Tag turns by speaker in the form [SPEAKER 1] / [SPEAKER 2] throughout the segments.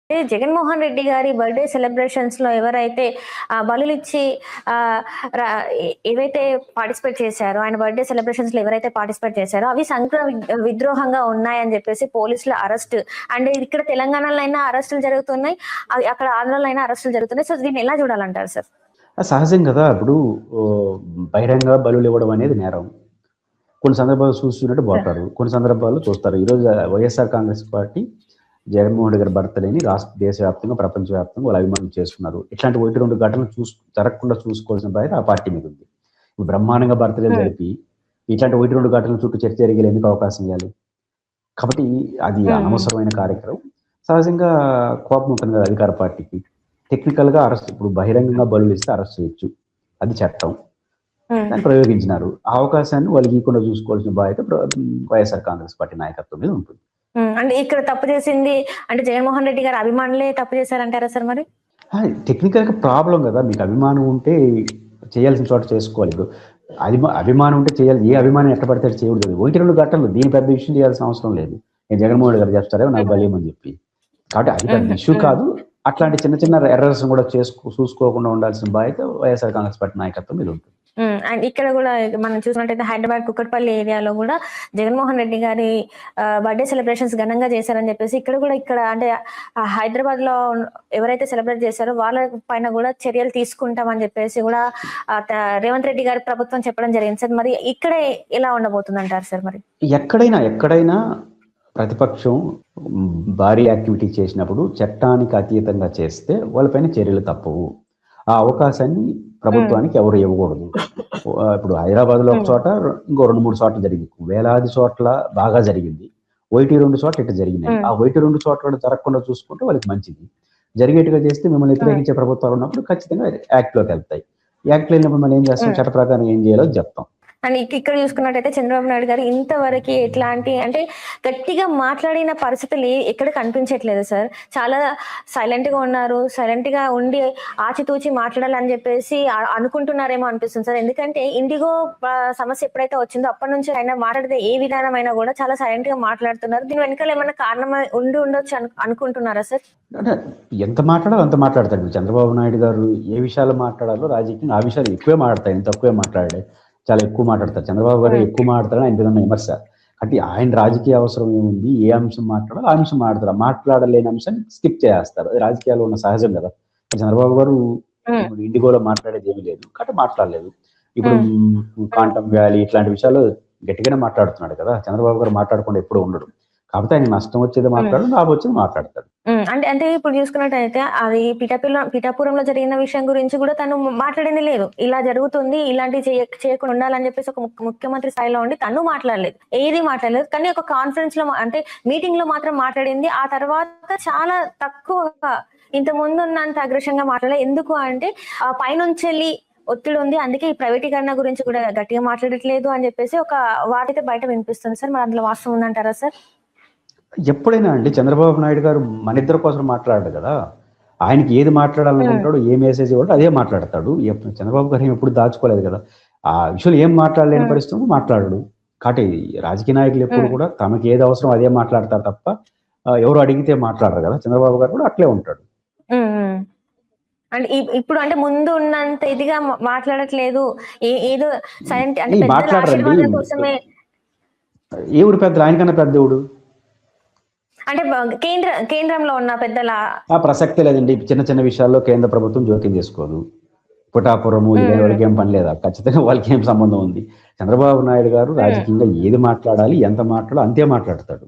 [SPEAKER 1] జగన్మోహన్ రెడ్డి గారి బర్త్‌డే సెలబ్రేషన్స్‌లో ఎవరైతే బలులిచ్చి ఆహ్, ర ఏవైతే పార్టిసిపేట్ చేశారో, ఆయన బర్త్‌డే సెలబ్రేషన్స్‌లో ఎవరైతే పార్టిసిపేట్ చేశారో, అవి విద్రోహంగా ఉన్నాయని జెప్పేసి పోలీసుల అరెస్ట్. అండ్ ఇక్కడ తెలంగాణలో అయినా అరెస్టులు జరుగుతున్నాయి. అక్కడ ఆంధ్రాలో అయినా అరెస్టులు జరుగుతున్నాయి. సో, దీన్ని ఎలా చూడాలంటారు సార్?
[SPEAKER 2] సహజం కదా! ఇప్పుడు బహిరంగ బలులివ్వడం అనేది నేరం. కొన్ని సందర్భాల్లో చూస్తున్నట్టు పోతారు. కొన్ని సందర్భాల్లో చూస్తారు. ఈరోజు వైఎస్ఆర్ కాంగ్రెస్ పార్టీ జగన్మోహన్ రెడ్డి గారి బర్త్‌డేని దేశవ్యాప్తంగా, ప్రపంచవ్యాప్తంగా వాళ్ళు అభిమానులు చేసుకున్నారు. ఇట్లాంటి 1, 2 ఘటనలు జరగకుండా చూసుకోవాల్సిన బాధ్యత ఆ పార్టీ మీద ఉంది. బ్రహ్మాండంగా బర్త్‌డేలు జరిపి ఇట్లాంటి 1, 2 ఘటనల చుట్టూ చర్చ జరిగేలా ఎందుకు అవకాశం ఇవ్వాలి? కాబట్టి అది అనవసరమైన కార్యక్రమం. సహజంగా కోపం ఉంటుంది కదా అధికార పార్టీకి. టెక్నికల్‌గా అరెస్ట్ ఇప్పుడు బహిరంగంగా బలులు ఇస్తే అరెస్ట్ చేయొచ్చు. అది చట్టం. దాన్ని ప్రయోగించినారు. ఆ అవకాశాన్ని వాళ్ళు ఇవ్వకుండా చూసుకోవాల్సిన బాధ్యత వైఎస్ఆర్ కాంగ్రెస్ పార్టీ నాయకత్వం మీద ఉంటుంది.
[SPEAKER 1] అంటే ఇక్కడ తప్పు చేసింది అంటే జగన్మోహన్ రెడ్డి గారి అభిమానులే తప్పు చేశారంటారా సార్ మరి?
[SPEAKER 2] టెక్నికల్‌గా ప్రాబ్లం కదా! మీకు అభిమానం ఉంటే చేయాల్సిన చోట చేసుకోవాలి. ఇప్పుడు అభిమానం ఉంటే చేయాలి. ఏ అభిమానం ఎట్ట పడితే చేయకూడదు. 1, 2 ఘటనలు దీని పెద్ద విషయం చేయాల్సిన అవసరం లేదు. నేను జగన్మోహన్ రెడ్డి గారు చేస్తారేమో నాకు బలేమని చెప్పి. కాబట్టి అది పెద్ద ఇష్యూ కాదు. అట్లాంటి చిన్న చిన్న ఎర్రర్స్ కూడా చూసుకోకుండా ఉండాల్సిన బాధ్యత వైఎస్ఆర్ కాంగ్రెస్ పార్టీ నాయకత్వం మీద ఉంటుంది.
[SPEAKER 1] అండ్ ఇక్కడ కూడా మనం చూసినట్టయితే హైదరాబాద్ కుక్కట్పల్లి ఏరియాలో కూడా జగన్మోహన్ రెడ్డి గారి బర్త్‌డే సెలబ్రేషన్స్ ఘనంగా చేశారని చెప్పేసి ఇక్కడ అంటే హైదరాబాద్ లో ఎవరైతే సెలబ్రేట్ చేశారో వాళ్ళ పైన కూడా చర్యలు తీసుకుంటామని చెప్పేసి కూడా రేవంత్ రెడ్డి గారి ప్రభుత్వం చెప్పడం జరిగింది సార్. మరి ఇక్కడ ఎలా ఉండబోతుంది అంటారు సార్? మరి
[SPEAKER 2] ఎక్కడైనా ప్రతిపక్షం భారీ యాక్టివిటీ చేసినప్పుడు చట్టానికి అతీతంగా చేస్తే వాళ్ళపైన చర్యలు తప్పవు. ఆ అవకాశాన్ని ప్రభుత్వానికి ఎవరు ఇవ్వకూడదు. ఇప్పుడు హైదరాబాద్ లో ఒక చోట ఇంకో 2, 3 చోట్ల జరిగింది. వేలాది చోట్ల బాగా జరిగింది. 1, 2 చోట్ల ఇట్లా జరిగినాయి. ఆ 1, 2 చోట్ల జరగకుండా చూసుకుంటే వాళ్ళకి మంచిది. జరిగేట్టుగా చేస్తే మిమ్మల్ని వ్యతిరేకించే ప్రభుత్వాలు ఉన్నప్పుడు ఖచ్చితంగా యాక్ట్ లోకి వెళ్తాయి. యాక్ట్ లేనప్పుడు మనం ఏం చేస్తాం? చట్ట ప్రకారం ఏం చేయాలో చెప్తాం.
[SPEAKER 1] అండ్ ఇక్కడ చూసుకున్నట్టయితే చంద్రబాబు నాయుడు గారు ఇంతవరకు ఎట్లాంటి అంటే గట్టిగా మాట్లాడిన పరిస్థితులు ఎక్కడ కనిపించట్లేదు సార్. చాలా సైలెంట్ గా ఉన్నారు. సైలెంట్ గా ఉండి ఆచితూచి మాట్లాడాలని చెప్పేసి అనుకుంటున్నారేమో అనిపిస్తుంది సార్. ఎందుకంటే ఇండిగో సమస్య ఎప్పుడైతే వచ్చిందో అప్పటి నుంచి ఆయన మాట్లాడితే ఏ విధానమైనా కూడా చాలా సైలెంట్ గా మాట్లాడుతున్నారు. దీని వెనకాల ఏమైనా కారణం ఉండొచ్చు అనుకుంటున్నారా సార్?
[SPEAKER 2] అంటే ఎంత మాట్లాడాలో అంత మాట్లాడతాడు చంద్రబాబు నాయుడు గారు. ఏ విషయాలు మాట్లాడాలో రాజకీయంగా ఆ విషయాలు ఎక్కువే మాట్లాడతాయి. తక్కువే మాట్లాడే చాలా ఎక్కువ మాట్లాడతారు. చంద్రబాబు గారు ఎక్కువ మాట్లాడతారని ఆయన మీద విమర్శ. అంటే ఆయన రాజకీయ అవసరం ఏముంది, ఏ అంశం మాట్లాడాలో ఆ అంశం మాట్లాడతారు. మాట్లాడలేని అంశాన్ని స్కిప్ చేస్తారు. అది రాజకీయాల్లో ఉన్న సహజం కదా. చంద్రబాబు గారు ఇండిగోలో మాట్లాడేది ఏమీ లేదు కాబట్టి మాట్లాడలేదు. ఇప్పుడు క్వాంటమ్ వ్యాలీ ఇట్లాంటి విషయాలు గట్టిగానే మాట్లాడుతున్నాడు కదా. చంద్రబాబు గారు మాట్లాడకుండా ఎప్పుడు ఉండడు. కాకపోతే ఆయన నష్టం వచ్చేది మాట్లాడు, లాభం వచ్చేది మాట్లాడతాడు.
[SPEAKER 1] అంటే ఇప్పుడు చూసుకున్నట్టయితే అది పిఠాపురంలో జరిగిన విషయం గురించి కూడా తను మాట్లాడింది లేదు. ఇలా జరుగుతుంది, ఇలాంటివి చేయకుండా ఉండాలని చెప్పేసి ఒక ముఖ్యమంత్రి స్థాయిలో ఉండి తను మాట్లాడలేదు, ఏది మాట్లాడలేదు. కానీ ఒక కాన్ఫరెన్స్ లో అంటే మీటింగ్ లో మాత్రం మాట్లాడింది. ఆ తర్వాత చాలా తక్కువగా ఇంత ముందు ఉన్నంత అగ్రెషన్ గా మాట్లాడలేదు. ఎందుకు అంటే పైనుంచి వెళ్ళి ఒత్తిడి ఉంది, అందుకే ఈ ప్రైవేటీకరణ గురించి కూడా గట్టిగా మాట్లాడట్లేదు అని చెప్పేసి ఒక వార్త బయట వినిపిస్తుంది సార్. మరి అందులో వాస్తవం ఉందంటారా సార్?
[SPEAKER 2] ఎప్పుడైనా అండి చంద్రబాబు నాయుడు గారు మన ఇద్దరి కోసం మాట్లాడాడు కదా. ఆయనకి ఏది మాట్లాడాలనుకుంటాడో, ఏ మెసేజ్ ఇవ్వడో అదే మాట్లాడతాడు. చంద్రబాబు గారు ఎప్పుడు దాచుకోలేదు కదా. ఆ విషయంలో ఏం మాట్లాడలేని పరిస్థితులు మాట్లాడాడు. కాబట్టి రాజకీయ నాయకులు ఎప్పుడు కూడా తమకి ఏది అవసరం అదే మాట్లాడతారు తప్ప ఎవరు అడిగితే మాట్లాడరు కదా. చంద్రబాబు గారు కూడా అట్లే ఉంటాడు.
[SPEAKER 1] అంటే ఇప్పుడు అంటే ముందు ఉన్నంత ఇదిగా మాట్లాడట్లేదు. ఏదో సైలెంట్ అంటే
[SPEAKER 2] మాట్లాడరండి. ఏ ఊరు పెద్దలు? ఆయనకన్నా పెద్ద ఊడు
[SPEAKER 1] అంటే కేంద్రంలో ఉన్న పెద్దల
[SPEAKER 2] ప్రసక్తి లేదండి. చిన్న చిన్న విషయాల్లో కేంద్ర ప్రభుత్వం జోక్యం చేసుకోదు. పిఠాపురము వాళ్ళకి ఏం పని లేదా? ఖచ్చితంగా వాళ్ళకి ఏం సంబంధం ఉంది? చంద్రబాబు నాయుడు గారు రాజకీయంగా ఏది మాట్లాడాలి, ఎంత మాట్లాడాలో అంతే మాట్లాడతాడు.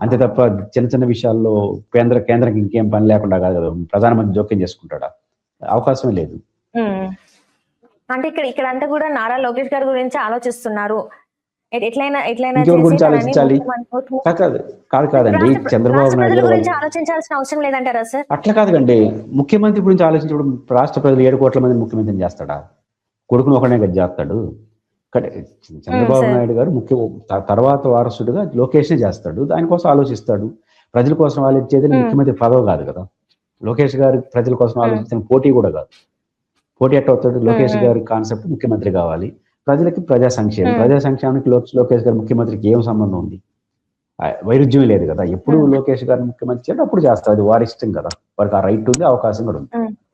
[SPEAKER 2] అంతే తప్ప చిన్న చిన్న విషయాల్లో కేంద్రానికి ఇంకేం పని లేకుండా కాదు కదా ప్రధానమంత్రి జోక్యం చేసుకుంటాడా? అవకాశమే లేదు.
[SPEAKER 1] అంటే ఇక్కడ అంతా కూడా నారా లోకేష్ గారి గురించి ఆలోచిస్తున్నారు.
[SPEAKER 2] గురించి ఆలోచించాలి కాదండి. చంద్రబాబు నాయుడు
[SPEAKER 1] గురించి ఆలోచించాల్సిన అవసరం లేదంటారా సార్?
[SPEAKER 2] అట్లా కాదండి. ముఖ్యమంత్రి గురించి ఆలోచించడం రాష్ట్ర ప్రజలు 7 కోట్ల మంది ముఖ్యమంత్రిని చేస్తాడా? కొడుకును ఒకనే కదా చేస్తాడు. చంద్రబాబు నాయుడు గారు తర్వాత వారసుడిగా లోకేష్ నే చేస్తాడు. దానికోసం ఆలోచిస్తాడు. ప్రజల కోసం ఆలోచించేది ముఖ్యమంత్రి పదవి కాదు కదా. లోకేష్ గారి ప్రజల కోసం ఆలోచించిన పోటీ కూడా కాదు. పోటీ ఎట్ట అవుతాడు? లోకేష్ గారి కాన్సెప్ట్ ముఖ్యమంత్రి కావాలి. ప్రజలకి ప్రజా సంక్షేమానికి లోకేష్ గారి ముఖ్యమంత్రికి ఏం సంబంధం ఉంది? వైరుధ్యం లేదు కదా. ఎప్పుడు లోకేష్ గారిని ముఖ్యమంత్రి చేయాలి అప్పుడు చేస్తారు. అది వారి ఇష్టం కదా. వారికి ఆ రైట్ ఉంది, అవకాశం కూడా ఉంది.
[SPEAKER 1] ఉమ్.